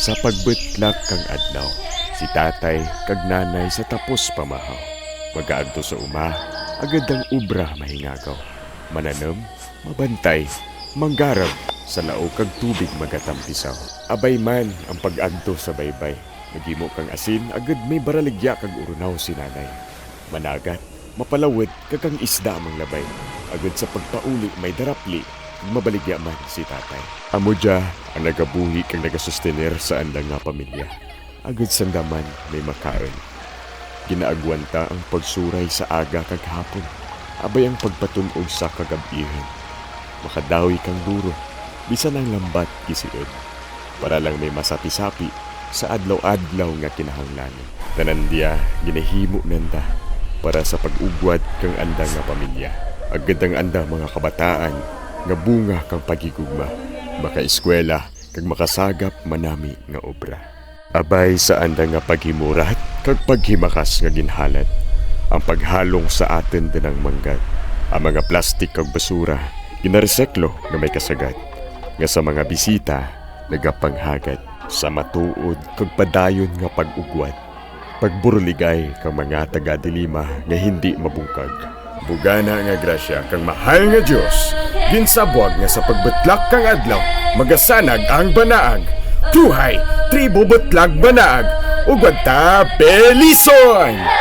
Sa pagbetlak kang adlaw, si tatay kag nanay sa tapos pamahaw. Magaadto sa uma, agad ang ubra mahingagaw. Mananam, mabantay, manggarab, sa lao kag tubig magatampisaw. Abay man ang pag-adto sa baybay. Nagimo kang asin, agad may baraligya kag urunaw si nanay. Managat, mapalawid kag ang isda mang labay. Agad sa pagpauli may darapli, mabaligya man si tatay. Amo dya ang nagabuhi kang nagasustener sa andang nga pamilya. Agad sandaman may makaon. Ginaagwanta ang pagsuray sa aga kag hapon. Abay ang pagpatunog sa kagabihan. Makadawi kang duro, bisan ang lambat gisiod. Para lang may masapi-sapi sa adlaw-adlaw nga kinahanglanon. Tanandiya ginahimo nanda para sa pag-ugwad kang andang nga pamilya. Agad ang andang mga kabataan nga bunga kang pagigugma. Makaeskwela kag makasagap manami nga obra. Abay sa andang nga paghimurat kag paghimakas nga ginhalat. Ang paghalong sa atin dinang manggat. Ang mga plastik kag basura ginareseklo nga may kasagat. Nga sa mga bisita nagapanghagat. Sa matuod kag padayon nga pag-ugwad. Pagburligay kang mga taga-dilima nga hindi mabungkag. Bugana nga grasya kang mahal nga Diyos, ginsabwag nga sa pagbetlak kang adlaw, magasanag ang banaag. Tuhay, tribo betlag banaag, ugad ta Belison!